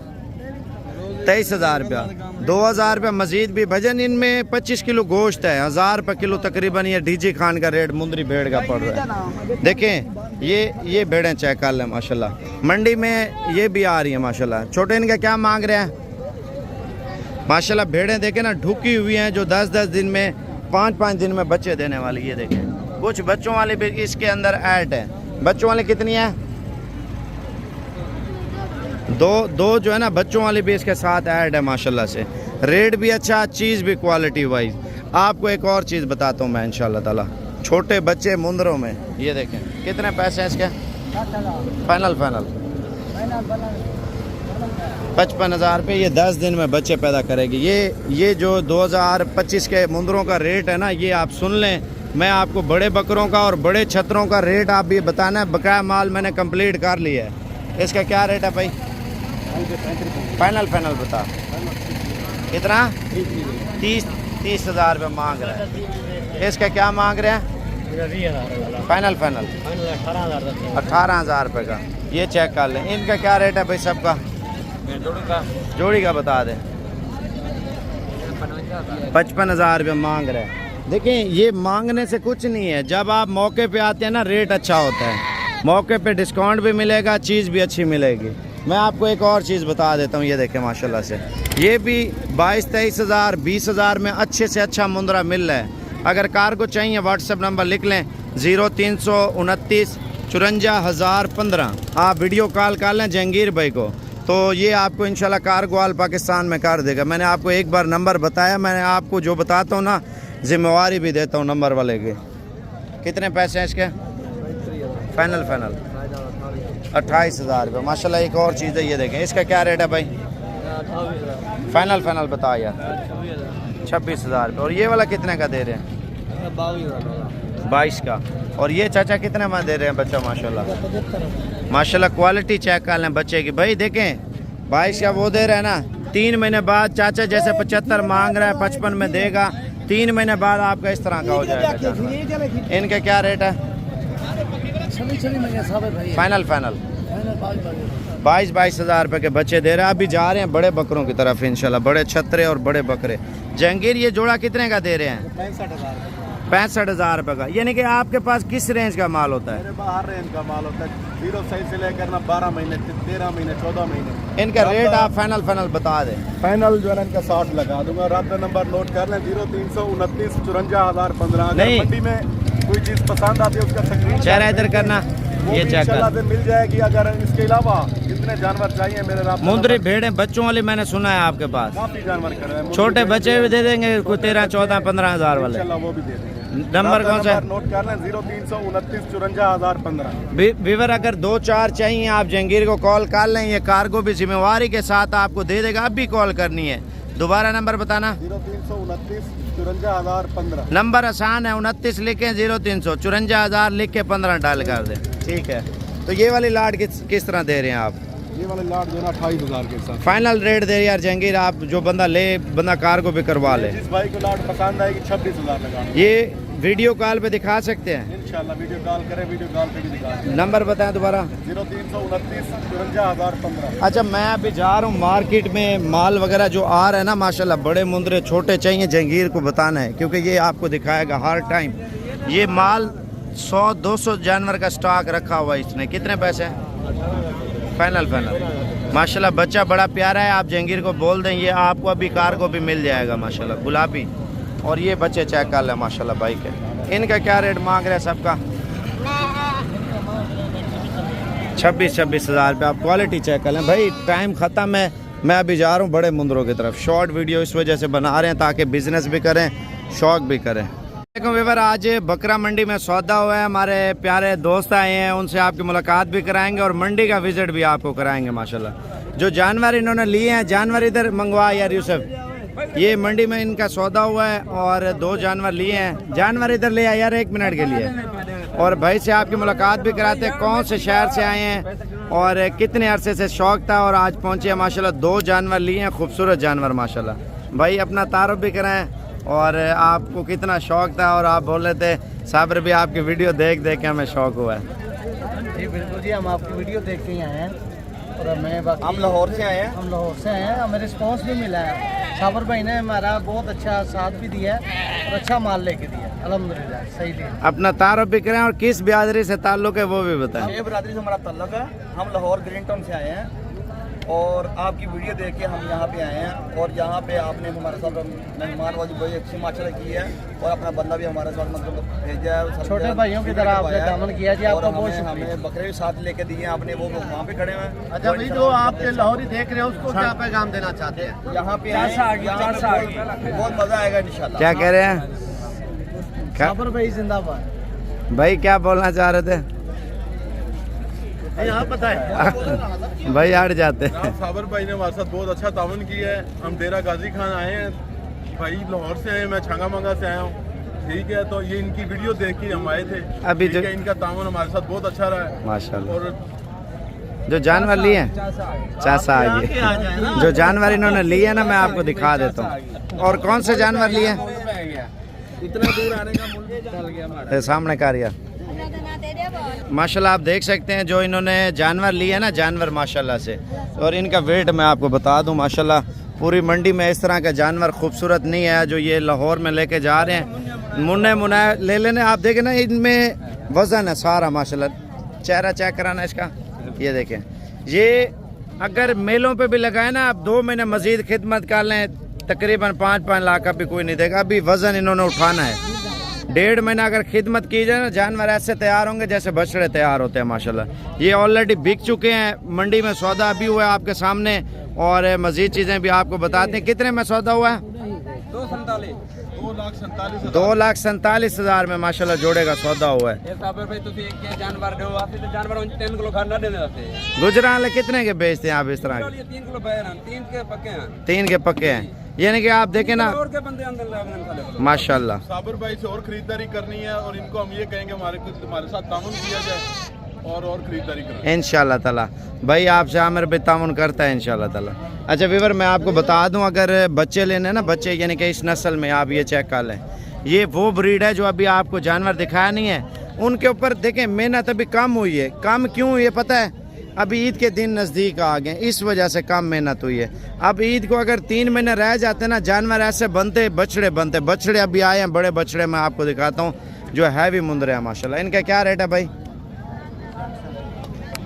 23 हज़ार रुपया। 2 हज़ार रुपया मजीद भी भजन। इनमें 25 किलो गोश्त है, 1000 रुपये किलो तकरीबन। ये डीजी खान का रेट मुंदरी भेड़ का पड़ रहा है। देखें ये भेड़ें चेक कर लें माशाल्लाह। मंडी में ये भी आ रही है माशाल्लाह। छोटे इनका क्या मांग रहे हैं माशाल्लाह? भेड़ें देखें ना, ढुकी हुई हैं, जो 10-10 दिन में 5-5 दिन में बच्चे देने वाली। ये देखें, कुछ बच्चों वाले भी इसके अंदर ऐड है। बच्चों वाले कितनी है? दो जो है ना बच्चों वाली भी इसके साथ ऐड है माशाल्लाह से। रेट भी अच्छा, चीज़ भी क्वालिटी वाइज। आपको एक और चीज़ बताता हूँ मैं इंशाल्लाह ताला। छोटे बच्चे मुंदरों में, ये देखें कितने पैसे हैं इसके? फाइनल 55 हज़ार रुपये। ये 10 दिन में बच्चे पैदा करेगी। ये जो 2025 के मुंदरों का रेट है ना, ये आप सुन लें। मैं आपको बड़े बकरों का और बड़े छतरों का रेट आप भी बताना है। बकाया माल मैंने कंप्लीट कर लिया है। इसका क्या रेट है भाई? फाइनल बता। कितना? 30 हज़ार रुपये मांग रहे हैं। इसका क्या मांग रहे हैं? फाइनल 18 हज़ार रुपये का। ये चेक कर लें। इनका क्या रेट है भाई सबका? जोड़ी का बता दें। 55 हज़ार रुपये मांग रहे हैं। देखें, ये मांगने से कुछ नहीं है। जब आप मौके पे आते हैं ना, रेट अच्छा होता है। मौके पे डिस्काउंट भी मिलेगा, चीज़ भी अच्छी मिलेगी। मैं आपको एक और चीज़ बता देता हूँ। ये देखें माशाल्लाह से, ये भी 22-23 हज़ार 20 हज़ार में अच्छे से अच्छा मुंदरा मिल रहा है। अगर कार्गो चाहिए, व्हाट्सएप नंबर लिख लें 0329 54 1015। आप वीडियो कॉल कर लें जहांगीर भाई को, तो ये आपको इंशाल्लाह कार्गो ऑल पाकिस्तान में कर देगा। मैंने आपको एक बार नंबर बताया, मैंने आपको जो बताता हूँ ना, जिम्मेवारी भी देता हूँ नंबर वाले की। कितने पैसे हैं इसके? फाइनल 28 हज़ार रुपये माशाल्लाह। एक और चीज़ है, ये देखें, इसका क्या रेट है भाई? फाइनल बता यार। 26 हज़ार रुपये। और ये वाला कितने का दे रहे हैं? 22 का। और ये चाचा कितने में दे रहे हैं बच्चा? माशाल्लाह क्वालिटी चेक कर लें बच्चे की भाई। देखें 22 का वो दे रहे हैं ना, 3 महीने बाद चाचा जैसे 75 मांग रहा है 55 में देगा, 3 महीने बाद आपका इस तरह का हो जाएगा जानवर। इनके क्या रेट है? फाइनल 22 हज़ार रुपये के बच्चे दे रहे हैं। अभी जा रहे हैं बड़े बकरों की तरफ इंशाल्लाह, बड़े छतरे और बड़े बकरे। जहांगीर ये जोड़ा कितने का दे रहे हैं? 65 हज़ार रुपये का। यानी कि आपके पास किस रेंज का माल होता है? बाहर रेंज का माल होता है, 0 साइज से लेकर ना 12 महीने 13 महीने 14 महीने। इनका रेट आप फाइनल बता दें। फाइनल जो है ना इनका 60 लगा दूंगा। रात नंबर नोट कर लें 0329 54,015। नहीं। मंडी में कोई चीज पसंद आती है उसका स्क्रीन चेहरा इधर करना, ये चेक इंशाल्लाह कर। से मिल जाएगी। अगर इसके अलावा कितने जानवर चाहिए मेरे रात मुंदरी भेड़ें बच्चों वाली मैंने सुना है आपके पास, काफी जानवर कर रहे हैं। छोटे बच्चे भी दे देंगे कोई 13, 14, 15 हज़ार वाले। इंशाल्लाह वो भी दे देंगे। नंबर कौन सा है? नोट कर लें 0329 54,015। विवर अगर 2-4 चाहिए आप जहांगीर को कॉल कर लें, ये कार्गो भी जिम्मेवारी के साथ आपको दे देगा। अब भी कॉल करनी है, दोबारा नंबर बताना। 0329 54,015। नंबर आसान है, 29 लिखें 0300 54,000 लिख के 15 डाल कर दें। ठीक है, तो ये वाली लाट किस तरह दे रहे हैं आप? ये वाले लाट जो है ना 28,000 के साथ फाइनल रेट दे यार जहांगीर, आप जो बंदा ले, बंदा कार्गो भी करवा ले। जिस भाई को लाट पसंद आएगी 26,000 लगा। ये वीडियो कॉल पे दिखा सकते हैं? इंशाल्लाह वीडियो कॉल करें, वीडियो कॉल पे भी दिखा दें। नंबर बताएं दोबारा। 0329 54,015। अच्छा, मैं अभी जा रहा हूँ मार्केट में, माल वगैरह जो आ रहा है ना माशाल्लाह, बड़े मुंदरे छोटे चाहिए जहांगीर को बताना है, क्योंकि ये आपको दिखाएगा हर टाइम। ये माल 100-200 जानवर का स्टॉक रखा हुआ है इसने। कितने पैसे हैं? फाइनल माशाल्लाह। बच्चा बड़ा प्यारा है, आप जहांगीर को बोल दें, ये आपको अभी कार को भी मिल जाएगा माशाल्लाह, गुलाबी। और ये बच्चे चेक कर लें माशाल्लाह भाई के। इनका क्या रेट मांग रहे हैं सबका? 26 हज़ार रुपये। आप क्वालिटी चेक कर लें भाई। टाइम ख़त्म है, मैं अभी जा रहा हूँ बड़े मुंदरों की तरफ। शॉर्ट वीडियो इस वजह से बना रहे हैं ताकि बिजनेस भी करें, शौक भी करें। देखो व्यूअर, आज बकरा मंडी में सौदा हुआ है, हमारे प्यारे दोस्त आए हैं, उनसे आपकी मुलाकात भी कराएंगे और मंडी का विजिट भी आपको कराएंगे माशाल्लाह। जो जानवर इन्होंने लिए हैं, जानवर इधर मंगवा यार यूसुफ, ये मंडी में इनका सौदा हुआ है और 2 जानवर लिए हैं। जानवर इधर ले आए यार 1 मिनट के लिए, और भाई से आपकी मुलाकात भी कराते हैं, कौन से शहर से आए हैं और कितने अरसे से शौक था और आज पहुँचे हैं माशाल्लाह। 2 जानवर लिए हैं, खूबसूरत जानवर माशाल्लाह। भाई अपना तारुफ भी कराएं और आपको कितना शौक था, और आप बोल रहे थे साबिर भी आपकी वीडियो देख के हमें शौक हुआ है। जी बिल्कुल जी, हम आपकी वीडियो देख के ही आए हैं और हम लाहौर से आए हैं। हम लाहौर से हैं, हमें रिस्पांस भी मिला है। साबिर भाई ने हमारा बहुत अच्छा साथ भी दिया है और अच्छा माल लेके दिया, अल्हम्दुलिल्लाह सही दिया। अपना तारुफ भी करें और किस बिरादरी से ताल्लुक है वो भी बताएं। ये बिरादरी से हमारा ताल्लुक है, हम लाहौर ग्रीन टाउन से आए हैं और आपकी वीडियो देख के हम यहाँ पे आए हैं। और यहाँ पे आपने हमारे साथ मेहमानबाजी बड़ी अच्छी माशाल्लाह की है और अपना बंदा भी हमारे साथ मतलब भेजा है। छोटे भाइयों की तरह आपने दामन किया जी, आपका बहुत शुक्रिया। हमें बकरे भी साथ लेके दिए आपने, वो वहाँ पे खड़े हैं। अच्छा भाई, जो आप लाहौरी देख रहे हो उसको क्या पैगाम देना चाहते हैं? यहाँ पे बहुत मजा आएगा इंशाल्लाह। क्या कह रहे हैं? साबिर भाई जिंदाबाद। भाई क्या बोलना चाह रहे थे? आप बताएं। भाई हट जाते हैं। साबिर भाई ने हमारे साथ बहुत अच्छा तावन किया है। हम डेरा गाजी खान आए हैं, भाई लाहौर से आए, मैं छांगा मंगा से आया हूँ। ठीक है, तो ये इनकी वीडियो देख के हम आए थे। अभी ठीक है, इनका तावन हमारे साथ बहुत अच्छा रहा है माशाल्लाह। और जो जानवर लिए हैं चाचा आइए, जो जानवर इन्होंने लिए हैं ना मैं आपको दिखा देता हूँ। और कौन से जानवर लिए हैं? इतना दूर आने का मुल्क ये सामने कारिया माशाल्लाह आप देख सकते हैं जो इन्होंने जानवर लिए हैं ना, जानवर माशाल्लाह से। और इनका वेट मैं आपको बता दूं माशाल्लाह, पूरी मंडी में इस तरह का जानवर खूबसूरत नहीं है जो ये लाहौर में लेके जा रहे हैं। मुन्ने मुन्ना ले लेने, आप देखें ना इनमें वज़न है सारा माशाल्लाह। चेहरा चेक कराना इसका, ये देखें। ये अगर मेलों पे भी लगाए ना, आप 2 महीने मज़ीद खिदमत कर लें, तकरीबन 5-5 लाख का भी कोई नहीं देगा। अभी वज़न इन्होंने उठाना है। 1.5 महीना अगर खिदमत की जाए ना, जानवर ऐसे तैयार होंगे जैसे बछड़े तैयार होते हैं माशाल्लाह। ये ऑलरेडी बिक चुके हैं, मंडी में सौदा भी हुआ है आपके सामने और मज़ीद चीज़ें भी आपको बताते हैं। कितने में सौदा हुआ है? 2,47,000 में माशाल्लाह जोड़े का सौदा हुआ है। गुजरा वाले कितने के बेचते हैं आप इस तरह के? 3 के पक्के हैं, यानी कि आप देखें ना माशाल्लाह। साबिर भाई से और खरीदारी करनी है और इनको हम ये कहेंगे हमारे साथ तामुन किया जाए और खरीदारी करें इंशाल्लाह ताला। भाई आपसे आमिर भी तामुन करता है इंशाल्लाह ताला। अच्छा वीवर मैं आपको बता दूं, अगर बच्चे लेने ना, बच्चे यानी कि इस नस्ल में, आप ये चेक कर लें, ये वो ब्रीड है जो अभी आपको जानवर दिखाया नहीं है, उनके ऊपर देखें मेहनत अभी कम हुई है। कम क्यों हुई है पता है? अभी ईद के दिन नज़दीक आ गए, इस वजह से कम मेहनत हुई है। अब ईद को अगर 3 महीने रह जाते ना, जानवर ऐसे बनते, बछड़े बनते। बछड़े अभी आए हैं, बड़े बछड़े मैं आपको दिखाता हूँ जो हैवी मुंदरे हैं माशाल्लाह। इनका क्या रेट है भाई?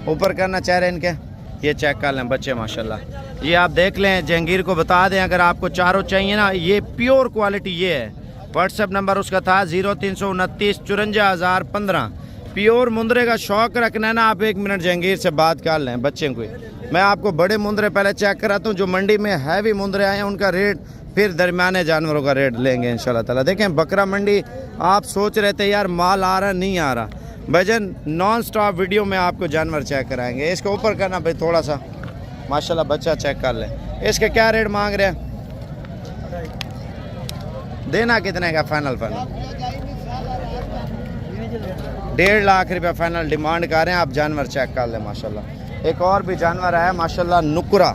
ऊपर करना चाह रहे हैं इनके, ये चेक कर लें बच्चे माशाल्लाह। ये आप देख लें, जहांगीर को बता दें अगर आपको चारों चाहिए ना, ये प्योर क्वालिटी ये है। व्हाट्सएप नंबर उसका था 0329 54,015। प्योर मुंदरे का शौक रखना है ना, आप 1 मिनट जहांगीर से बात कर लें बच्चे को। मैं आपको बड़े मुंदरे पहले चेक कराता हूँ, जो मंडी में हैवी मुंदरे आए हैं उनका रेट, फिर दरमियाने जानवरों का रेट लेंगे इंशाल्लाह ताला। देखें बकरा मंडी, आप सोच रहे थे यार माल आ रहा नहीं आ रहा, भजन नॉन स्टॉप वीडियो में आपको जानवर चेक कराएंगे। इसके ऊपर करना भाई थोड़ा सा माशाल्लाह, बच्चा चेक कर लें। इसके क्या रेट मांग रहे हैं? देना कितने का फाइनल? 1.5 लाख रुपया फाइनल डिमांड कर रहे हैं। आप जानवर चेक कर लें माशाल्लाह। एक और भी जानवर आया माशाल्लाह, नुकरा,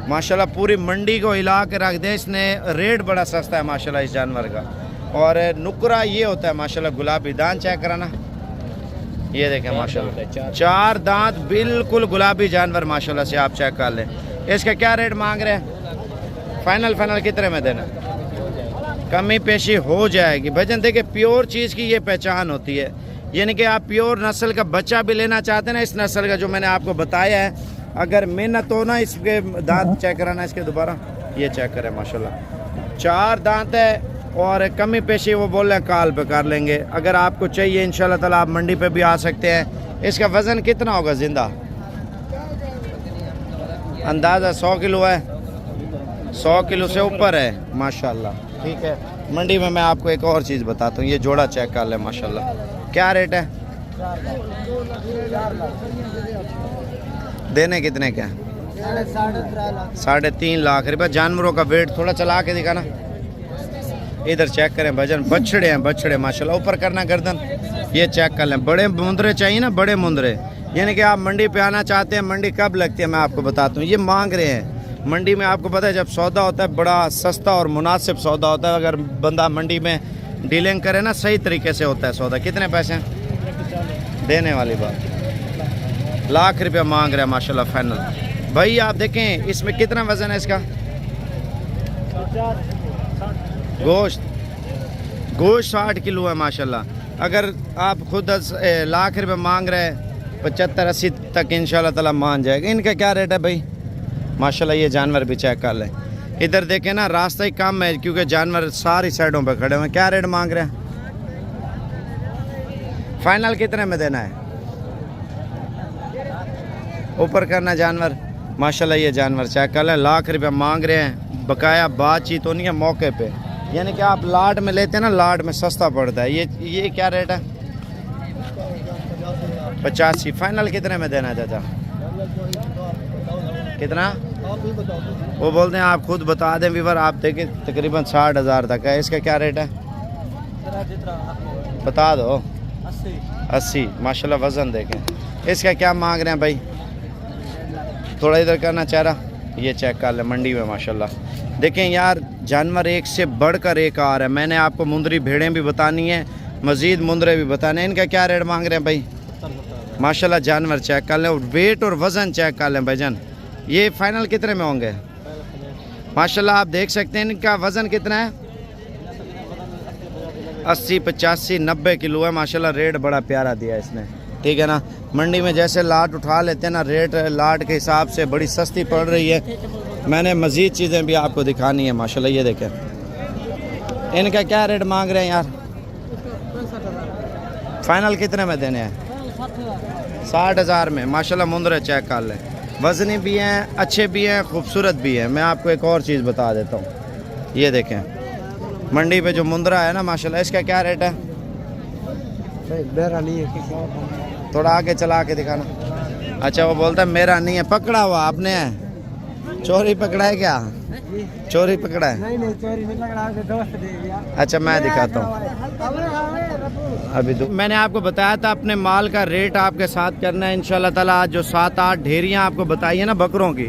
माशाल्लाह पूरी मंडी को हिला के रख दे इसने। रेट बड़ा सस्ता है माशाल्लाह इस जानवर का। और नुकरा ये होता है माशाल्लाह, गुलाबी दांत चेक कराना, ये देखें माशाल्लाह 4 दांत, बिल्कुल गुलाबी जानवर माशाल्लाह से, आप चेक कर लें। इसका क्या रेट मांग रहे हैं? फाइनल कितने में देना? कमी पेशी हो जाएगी भजन। देखिए प्योर चीज़ की ये पहचान होती है, यानी कि आप प्योर नस्ल का बच्चा भी लेना चाहते हैं ना, इस नस्ल का जो मैंने आपको बताया है, अगर मेहनत हो ना, इसके दांत चेक कराना इसके दोबारा, ये चेक करें माशाल्लाह 4 दांत है। और कमी पेशी वो बोल रहे हैं काल पे कर लेंगे। अगर आपको चाहिए इंशाल्लाह ताला आप मंडी पे भी आ सकते हैं। इसका वज़न कितना होगा जिंदा? अंदाज़ा 100 किलो है, 100 किलो से ऊपर है माशाल्लाह। ठीक है, मंडी में मैं आपको एक और चीज़ बताता हूँ, ये जोड़ा चेक कर ले माशाल्लाह। क्या रेट है? देने कितने का? 3.5 लाख रुपये। जानवरों का वेट थोड़ा चला के दिखाना, इधर चेक करें भजन। बछड़े हैं, बछड़े माशाल्लाह। ऊपर करना गर्दन, ये चेक कर लें। बड़े मुंदरे चाहिए ना, बड़े मुंदरे, यानी कि आप मंडी पे आना चाहते हैं। मंडी कब लगती है मैं आपको बताता हूँ। ये मांग रहे हैं मंडी में, आपको पता है जब सौदा होता है बड़ा सस्ता और मुनासिब सौदा होता है। अगर बंदा मंडी में डीलिंग करे ना, सही तरीके से होता है सौदा। कितने पैसे देने वाली बात? लाख रुपया मांग रहे हैं माशाल्लाह फाइनल। भाई आप देखें इसमें कितना वज़न है इसका? गोश्त 60 किलो है माशाल्लाह। अगर आप खुद 10 लाख रुपये मांग रहे हैं, 75-80 तक इंशाल्लाह ताला मान जाएगा। इनका क्या रेट है भाई? माशाल्लाह ये जानवर भी चेक कर लें। इधर देखें ना, रास्ता ही कम है क्योंकि जानवर सारी साइडों पे खड़े हुए हैं। क्या रेट मांग रहे हैं? फाइनल कितने में देना है? ऊपर करना जानवर माशाल्लाह। ये जानवर चेक कर लें, लाख रुपये मांग रहे हैं। बकाया बातचीत होनी है मौके पे, यानी कि आप लाट में लेते हैं ना, लाट में सस्ता पड़ता है। ये क्या रेट है? 85। फाइनल कितने में देना है चाचा? कितना? वो बोलते हैं आप खुद बता दें वीवर। आप देखें तकरीबन 60,000 तक है। इसका क्या रेट है बता दो? 80 माशाल्लाह। वज़न देखें। इसका क्या मांग रहे हैं भाई? थोड़ा इधर करना चेहरा, ये चेक कर ले मंडी में माशाल्लाह। देखें यार जानवर एक से बढ़कर एक आ रहा है। मैंने आपको मुंदरी भेड़ें भी बतानी है, मज़ीद मुंदरे भी बताने हैं। इनका क्या रेट मांग रहे हैं भाई? माशाल्लाह जानवर चेक कर लें, वेट और वज़न चेक कर लें भाईजान। ये फाइनल कितने में होंगे? माशाल्लाह आप देख सकते हैं इनका वज़न कितना है? 80, 85, 90 किलो है माशाल्लाह। रेट बड़ा प्यारा दिया इसने, ठीक है ना। मंडी में जैसे लाट उठा लेते हैं ना, रेट लाट के हिसाब से बड़ी सस्ती पड़ रही है। मैंने मज़ीद चीज़ें भी आपको दिखानी है माशाल्लाह। ये देखें इनका क्या रेट मांग रहे हैं यार? फाइनल कितने में देने हैं? 60,000 में माशाल्लाह। मुंदरे चेक कर लें, वज़नी भी हैं, अच्छे भी हैं, खूबसूरत भी हैं। मैं आपको एक और चीज़ बता देता हूँ, ये देखें मंडी पे जो मुंदरा है ना माशाल्लाह, इसका क्या रेट है? मेरा नहीं है, थोड़ा आगे चला के दिखाना। अच्छा वो बोलता है मेरा नहीं है, पकड़ा हुआ आपने है? चोरी पकड़ा है क्या? जी। चोरी पकड़ा है? नहीं चोरी नहीं पकड़ा, दोस्त दे दिया। अच्छा मैं दिखाता हूँ अभी। तो मैंने आपको बताया था अपने माल का रेट आपके साथ करना है इंशाल्लाह ताला। आज जो 7-8 ढेरियाँ आपको बताई है ना बकरों की,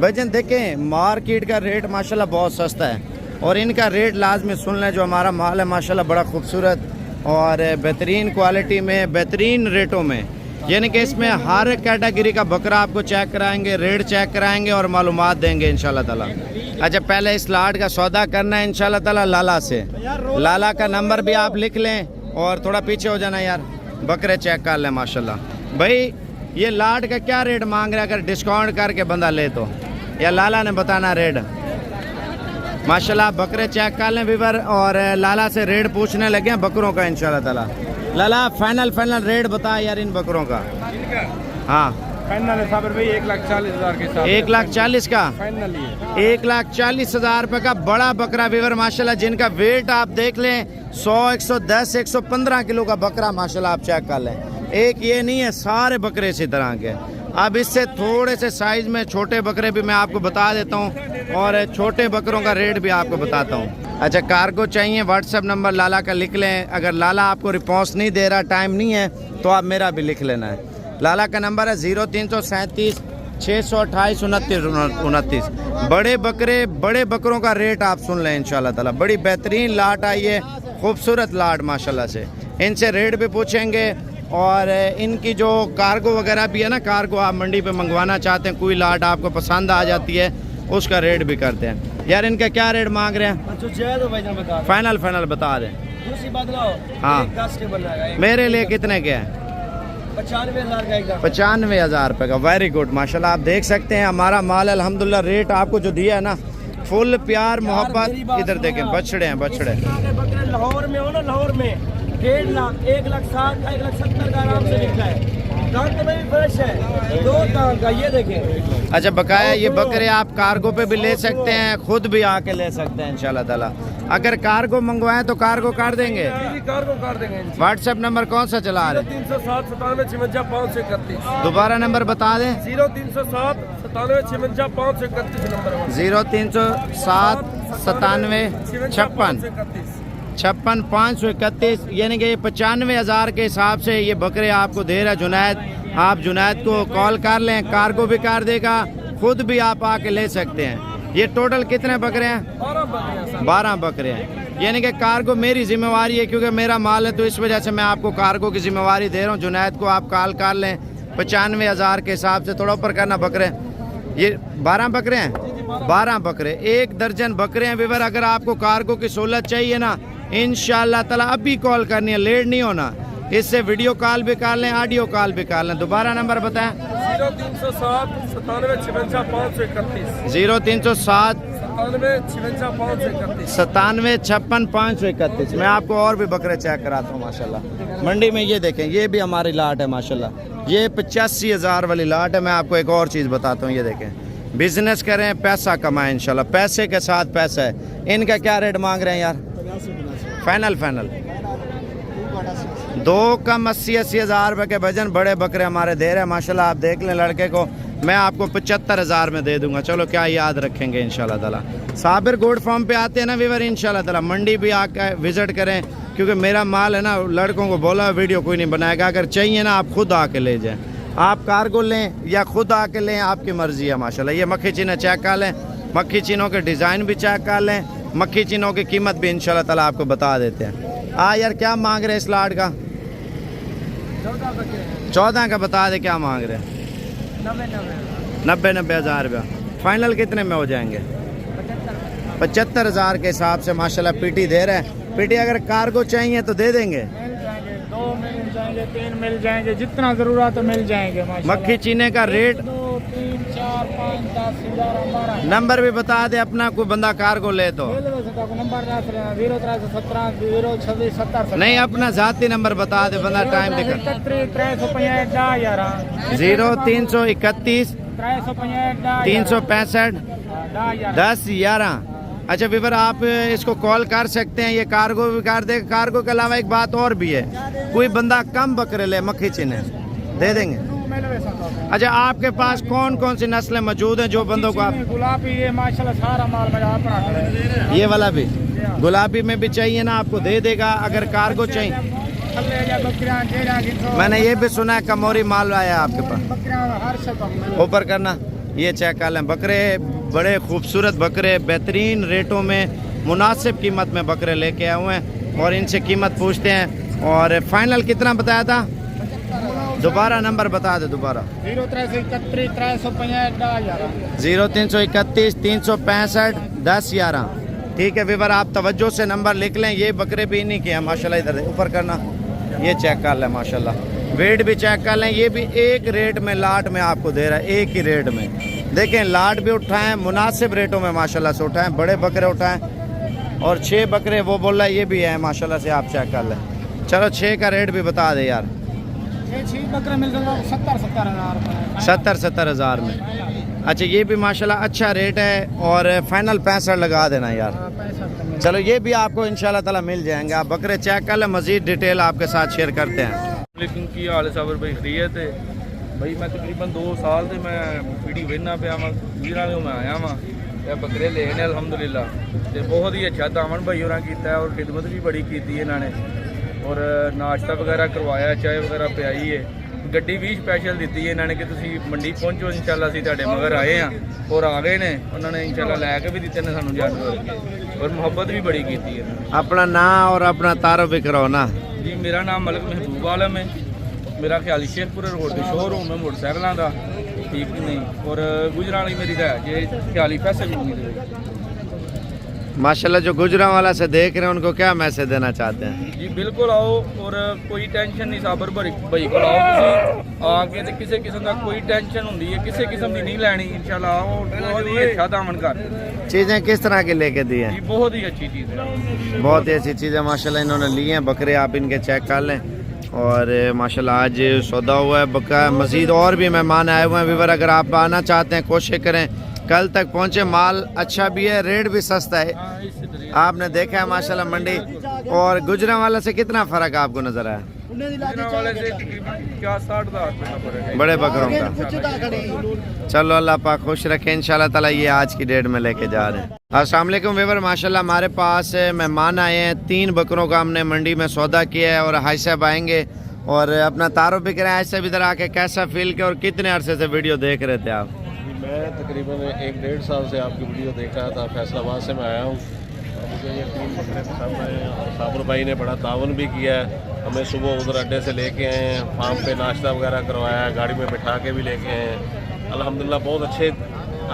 भाईजान देखें मार्केट का रेट माशाल्लाह बहुत सस्ता है और इनका रेट लाजमी सुन लें। जो हमारा माल है माशाल्लाह बड़ा खूबसूरत और बेहतरीन क्वालिटी में, बेहतरीन रेटों में, यानी कि इसमें हर कैटेगरी का बकरा आपको चेक कराएंगे, रेट चेक कराएंगे और मालूमात देंगे इंशाल्लाह ताला। अच्छा पहले इस लाट का सौदा करना है इंशाल्लाह ताला लाला से। लाला का नंबर भी आप लिख लें और थोड़ा पीछे हो जाना यार, बकरे चेक कर लें माशाल्लाह। भाई ये लाट का क्या रेट मांग रहा है? अगर डिस्काउंट करके बंदा ले तो, या लाला ने बताना रेट? माशाल्लाह बकरे चेक कर लें व्यूअर और लाला से रेट पूछने लगे हैं बकरों का इंशाल्लाह ताला। लाला फाइनल रेट बता यार इन बकरों का। हाँ फाइनल है साबिर भाई 1,40,000 के साथ। 1,40,000 का फाइनल ही 1,40,000 रुपये का बड़ा बकरा व्यूअर माशाल्लाह, जिनका वेट आप देख लें 100, 110, 115 किलो का बकरा माशाल्लाह आप चेक कर लें। एक ये नहीं है, सारे बकरे इसी तरह के। अब इससे थोड़े से साइज में छोटे बकरे भी मैं आपको बता देता हूँ और छोटे बकरों का रेट भी आपको बताता हूँ। अच्छा कार्गो चाहिए, व्हाट्सएप नंबर लाला का लिख लें। अगर लाला आपको रिस्पॉन्स नहीं दे रहा, टाइम नहीं है, तो आप मेरा भी लिख लेना है। लाला का नंबर है 0337 628 29 बड़े बकरे, बड़े बकरों का रेट आप सुन लें इंशाल्लाह ताला। बड़ी बेहतरीन लाट आई है, खूबसूरत लाट माशाल्लाह से। इनसे रेट भी पूछेंगे और इनकी जो कार्गो वगैरह भी है ना, कार्गो आप मंडी पे मंगवाना चाहते हैं, कोई लाट आपको पसंद आ जाती है, उसका रेट भी करते हैं। यार इनका क्या रेट मांग रहे हैं? फाइनल बता दें। हाँ मेरे लिए कितने के हैं? 95,000 रुपये का। वेरी गुड माशाल्लाह। आप देख सकते हैं हमारा माल अल्हम्दुलिल्लाह रेट आपको जो दिया है ना, फुल प्यार मोहब्बत। इधर देखें बछड़े हैं, बछड़े लाहौर में हो ना, लाहौर में 1.5 लाख, 1,60,000 का, 1,70,000 का आराम से बिकता है। दांत में भी फ्रेश है, 2 दांत का, ये देखें। अच्छा बकाया ये बकरे आप कार्गो पे भी ले सकते हैं, खुद भी आके ले सकते हैं इंशाल्लाह ताला। अगर कार्गो मंगवाएं तो कार्गो कर देंगे? कार्गो कर देंगे। व्हाट्सएप नंबर कौन सा चला रहे हैं? 0307 97 56 531। दोबारा नंबर बता दें। 0307 97 56 531 नंबर है। 0307 97 56 531, यानी कि 95,000 के हिसाब से ये बकरे आपको दे रहा है जुनैद। आप जुनैद को कॉल कर लें, कार्गो भी कर देगा, खुद भी आप आके ले सकते हैं। ये टोटल कितने बकरे हैं? 12 बकरे हैं। यानी कि कार्गो मेरी जिम्मेवारी है, क्योंकि मेरा माल है, तो इस वजह से मैं आपको कार्गो की जिम्मेवारी दे रहा हूँ। जुनैद को आप कॉल कर लें, 95,000 के हिसाब से, थोड़ा ऊपर करना बकरे। ये 12 बकरे हैं, 12 बकरे, 1 दर्जन बकरे हैं व्यूअर। अगर आपको कार्गो की सहूलत चाहिए ना, इंशाल्लाह ताला अभी कॉल करनी है, लेट नहीं होना। इससे वीडियो कॉल भी कर लें, ऑडियो कॉल भी कर लें। दोबारा नंबर बताएं। 0307 97 56 531। 0307 97 56 531। मैं आपको और भी बकरे चेक कराता हूँ माशाल्लाह। मंडी में ये देखें, ये भी हमारी लाट है माशाल्लाह। ये 85,000 वाली लाट है। मैं आपको एक और चीज़ बताता हूँ, ये देखें, बिजनेस करें, पैसा कमाएं इंशाल्लाह, पैसे के साथ पैसा है। इनका क्या रेट मांग रहे हैं यार? फाइनल 2 कम 80,000 रुपये के वजन बड़े बकरे हमारे दे रहे हैं माशाल्लाह। आप देख लें लड़के को, मैं आपको 75,000 में दे दूंगा। चलो क्या याद रखेंगे इंशाल्लाह ताला। साबिर गोड फार्म पे आते हैं ना व्यूअर, इंशाल्लाह ताला मंडी भी आकर विजिट करें, क्योंकि मेरा माल है ना, लड़कों को बोला वीडियो कोई नहीं बनाएगा। अगर चाहिए ना आप खुद आके ले जाएं, आप कार्गो लें या खुद आके लें, आपकी मर्जी है माशाल्लाह। ये मक्खी चीना चेक कर लें, मक्खी चीनों के डिज़ाइन भी चेक कर लें, मक्खी चीनों की कीमत भी इंशाल्लाह ताला आपको बता देते हैं। यार क्या मांग रहे हैं इस लाट का? 14 का बता दे क्या मांग रहे हैं? 90,000 रुपया। फाइनल कितने में हो जाएंगे? 75,000 के हिसाब से माशाल्लाह पीटी दे रहे हैं। पीटी अगर कार्गो चाहिए तो दे देंगे? 2 मिल जाएंगे, 3 मिल जाएंगे, जितना जरूरत है मिल जाएंगे। मक्खी चीने का रेट 2, 3, 4, 5, 10, 11, 12। नंबर भी बता दे अपना, कोई बंदा कार्गो ले तो। नंबर 0317 026 70। नहीं, अपना जाती नंबर बता दे, बंदा टाइम दिखा। 0331 365 10 11। अच्छा विवर, आप इसको कॉल कर सकते हैं, ये कार्गो भी कर दे। कार्गो के अलावा एक बात और भी है, कोई बंदा कम बकरे ले मक्खी चीने दे देंगे? अच्छा, आपके पास कौन कौन सी नस्लें मौजूद हैं जो बंदों को आप? गुलाबी ये माशाल्लाह सारा माल मेरा अपना ये वाला भी गुलाबी में भी चाहिए ना, आपको दे देगा अगर कार्गो चाहिए। मैंने ये भी सुना है कमोरी माल आया है आपके पास। ऊपर करना, ये चेक कर लें, बकरे बड़े खूबसूरत बकरे बेहतरीन रेटों में मुनासिब कीमत में बकरे लेके आए हुए हैं और इनसे कीमत पूछते हैं। और फाइनल कितना बताया था? दोबारा नंबर बता दे दोबारा। 0331 365 10 11। ठीक है विवर, आप तवज्जो से नंबर लिख लें। ये बकरे भी नहीं किया माशाल्लाह। इधर ऊपर करना, ये चेक कर लें माशाल्लाह, वेट भी चेक कर लें। ये भी एक रेट में लाट में आपको दे रहा है, एक ही रेट में। देखें लाट भी उठाएं, मुनासिब रेटों में माशाल्लाह से उठाएं, बड़े बकरे उठाएं। और 6 बकरे वो बोल रहा है ये भी है माशाल्लाह से, आप चेक कर लें। चलो 6 का रेट भी बता दे यार। 6 बकरे मिल जाएगा 70 हज़ार में। अच्छा, ये भी माशाल्लाह अच्छा रेट है और फाइनल 65 लगा देना यार। चलो ये भी आपको इंशाल्लाह ताला मिल जाएंगे। आप बकरे चेक कर लें, मज़ीद डिटेल आपके साथ शेयर करते हैं। लेकिन की हाल साबर भाई खरीद है भाई, मैं तकरीबन 2 साल से मैं वीडियो वेखना पाया मैं वीर मैं आया वहाँ बकरे लेने अलहमदुलिल्लाह। तो बहुत ही अच्छा दामन भाई होर किया और खिदमत भी बड़ी की इन्होंने और नाश्ता वगैरह करवाया, चाय वगैरह पियाई है। गड्डी भी स्पैशल दी है इन्होंने कि तुम मंडी पहुँचो, इंशाल्लाह असीं तुहाडे मगर आए हैं और आ गए ने। उन्होंने इंशाल्लाह लैके भी दिते ने सानू जानवर और मुहब्बत भी बड़ी की है। अपना नाम और अपना तारुफ भी कराओ ना जी। मेरा नाम मलक महबूब आलम है, मेरा ख्याली शेखपुर रोड के शोरूम है मोटरसाइकिलों का, ठीक नहीं। और गुजरां वाली मेरी है ख्याली फैसल माशाल्लाह। जो गुजरां वाला से देख रहे हैं उनको क्या मैसेज देना चाहते हैं? जी बिल्कुल आओ और कोई टेंशन नहीं, साबर भाई को आओ तुम आके तो किसी किस्म का कोई टेंशन होंगी है किसी किस्म की नहीं लैनी। इंशाल्लाह आओ, बहुत ही अच्छा दामन कर। चीज़ें किस तरह की लेके दी हैं? बहुत ही अच्छी चीज़ है, बहुत ही अच्छी चीज़ें माशाल्लाह इन्होंने ली हैं। बकरे आप इनके चेक कर लें और माशाल्लाह आज सौदा हुआ है बका। मज़ीद और भी मेहमान आए हुए हैं विवर, अगर आप आना चाहते हैं कोशिश करें कल तक पहुँचे। माल अच्छा भी है, रेट भी सस्ता है। आपने देखा है माशाल्लाह मंडी। और गुजरां वाला से कितना फ़र्क आपको नज़र आया? बड़े बकरों का। चलो अल्लाह पाक खुश रखे इंशाल्लाह ताला। ये आज की डेट में लेके जा रहे हैं। अस्सलाम वालेकुम विवर, माशाल्लाह हमारे पास मेहमान आए हैं। 3 बकरों का हमने मंडी में सौदा किया है और हाई साहब आएंगे और अपना तारुफ भी करें। हाई साहब इधर आके कैसा फील किया और कितने अरसे से वीडियो देख रहे थे आप? मैं तकरीबन 1-1.5 साल से आपकी वीडियो देख रहा था। फैसलाबाद से मैं आया हूँ। मुझे ये 3 बकरे पसंद आए हैं और साबर भाई ने बड़ा तावन भी किया है। हमें सुबह उधर अड्डे से लेके आए हैं, फार्म पे नाश्ता वगैरह करवाया है, गाड़ी में बिठा के भी लेके आए हैं। अल्हम्दुलिल्लाह बहुत अच्छे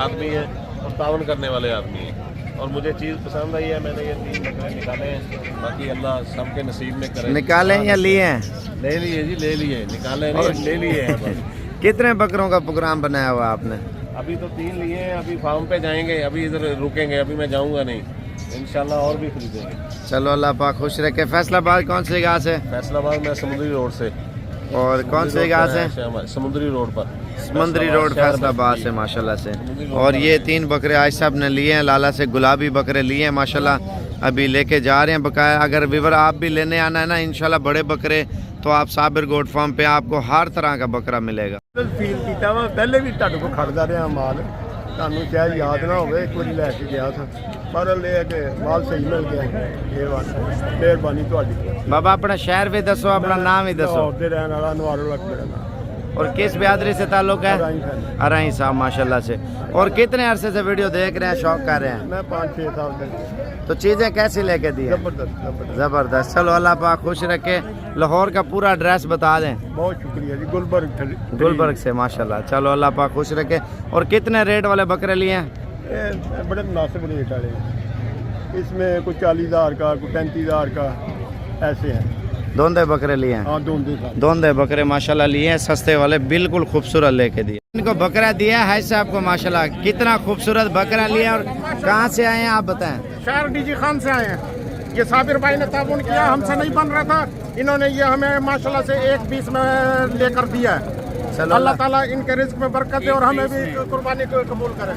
आदमी हैं और तावन करने वाले आदमी हैं और मुझे चीज़ पसंद आई है। मैंने ये 3 बकरे निकाले हैं, बाकी अल्लाह सबके नसीब में करे। निकाले या लिए हैं? ले लिए जी, ले लिए, निकाले नहीं ले लिए हैं बस। कितने बकरों का प्रोग्राम बनाया हुआ आपने? अभी तो 3 लिए हैं, अभी फार्म पे जाएंगे, अभी इधर रुकेंगे, अभी मैं जाऊंगा नहीं, इंशाल्लाह और भी खरीदेंगे। चलो अल्लाह पाक खुश रखे। फैसलाबाद कौन सी जगह से? फैसलाबाद में समुद्री रोड से। और कौन सी जगह से? समुद्री रोड पर, समुद्री रोड फैसलाबाद से माशाल्लाह से। और ये 3 बकरे आज साहब ने लिए हैं, लाला से गुलाबी बकरे लिए हैं माशाल्लाह। अभी लेके जा रहे हैं बकाया। अगर विवर आप भी लेने आना है ना इंशाल्लाह बड़े बकरे, तो आप साबिर गोट फार्म पे आपको हर तरह का बकरा मिलेगा। फील किया वा पहले भी तुहाडे को खड़दा रहा माल, तुहानू शायद याद ना होवे, एक बार लैके गया था पर ले के माल सही मिल गया। ये बात मेहरबानी तुहाडी। बाबा अपना शहर भी दसो, अपना नाम ही दसो दे रहने वाला नवारो लग मेरा नाम। और किस बिरादरी से ताल्लुक है? अराई साहब माशाल्लाह से। और कितने अरसे से वीडियो देख रहे हैं, शौक कर रहे हैं? मैं 5-6 साल से। तो चीज़ें कैसी लेके दी है? जबरदस्त। ज़बरदस्त। चलो अल्लाह पाक खुश रखे। लाहौर का पूरा एड्रेस बता दें। बहुत शुक्रिया जी। गुलबर्ग से माशाल्लाह। चलो अल्लाह पाक खुश रखे। और कितने रेट वाले बकरे लिए हैं? बड़े मुनासिब रेट वाले हैं। इसमें कुछ 40,000 का, कुछ 35,000 का, ऐसे हैं। दोंदे बकरे लिए हैं? हाँ दोंदे बकरे माशाल्लाह लिए हैं, सस्ते वाले, बिल्कुल खूबसूरत लेके दिए। इनको बकरा दिया है साहब को माशाल्लाह। कितना खूबसूरत बकरा लिया। और कहाँ से आए हैं आप बताएं? शहर डीजी खान से आए हैं। ये साबिर भाई ने ताउन किया, हमसे नहीं बन रहा था, इन्होंने ये हमें माशाल्लाह से 1-20 में लेकर दिया है। अल्लाह ताला इनके रिस्क में बरकत दे और हमें भी कुर्बानी को कबूल करे।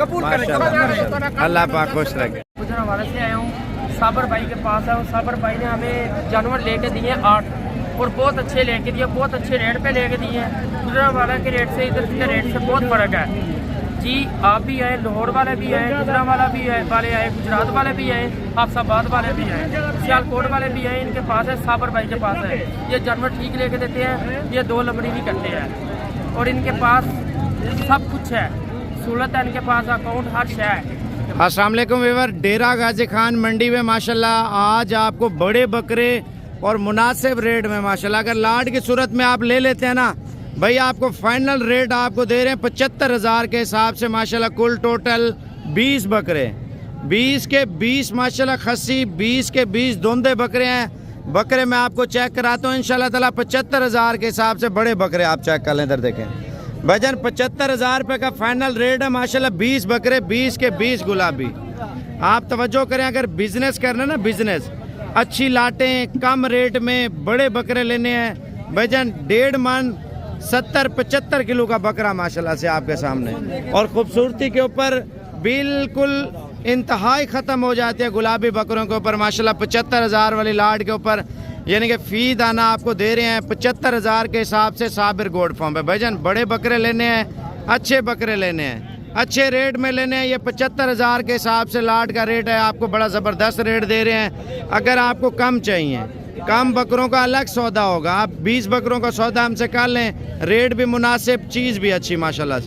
अल्लाह पाक खुश रखे। गुजरांवाला से आया हूँ, साबर भाई के पास है और साबर भाई ने हमें जानवर लेके दिए 8 और बहुत अच्छे लेके दिए, बहुत अच्छे रेट पे लेके दिए हैं। गुजरांवाला के रेट से इधर के रेट से बहुत फ़र्क है जी। आप भी आए, लाहौर वाले भी आए, गुजरांवाला भी आए, गुजरात वाले भी आए, हाफसाबाद वाले भी आए, सियालकोट वाले भी आए। इनके पास है, साबर भाई के पास है, ये जानवर ठीक लेके देते हैं, ये 2 लंबड़ी भी करते हैं और इनके पास सब कुछ है, सहूलत है इनके पास, अकाउंट हर शय है। अस्सलाम वालेकुम व्यूअर, डेरा गाजी खान मंडी में माशाल्लाह आज आपको बड़े बकरे और मुनासिब रेट में माशाल्लाह, अगर लाट की सूरत में आप ले लेते हैं ना भाई, आपको फाइनल रेट आपको दे रहे हैं 75,000 के हिसाब से माशाल्लाह। कुल टोटल 20 बकरे, 20 के 20 माशाल्लाह खस्सी, 20 के 20 दोंदे बकरे हैं। बकरे मैं आपको चेक कराता हूँ इंशाल्लाह ताला। 75,000 के हिसाब से बड़े बकरे आप चेक कर लें। इधर देखें भजन, 75,000 रुपये का फाइनल रेट है माशाल्लाह। 20 बकरे, 20 के 20 गुलाबी। आप तवज्जो करें, अगर बिजनेस करना ना, बिजनेस अच्छी लाटें कम रेट में बड़े बकरे लेने हैं भजन, 1.5 मन 70-75 किलो का बकरा माशाल्लाह से आपके सामने, और खूबसूरती के ऊपर बिल्कुल इंतहाई ख़त्म हो जाती है गुलाबी बकरों के ऊपर माशाल्लाह। 75,000 वाली लाट के ऊपर यानी कि फ़ी दाना आपको दे रहे हैं 75,000 के हिसाब से साबिर गोड फॉर्म पे। भजन बड़े बकरे लेने हैं, अच्छे बकरे लेने हैं, अच्छे रेट में लेने हैं। ये 75,000 के हिसाब से लाट का रेट है, आपको बड़ा ज़बरदस्त रेट दे रहे हैं। अगर आपको कम चाहिए, कम बकरों का अलग सौदा होगा, आप 20 बकरों का सौदा हमसे कर लें, रेट भी मुनासिब, चीज़ भी अच्छी माशाल्लाह से।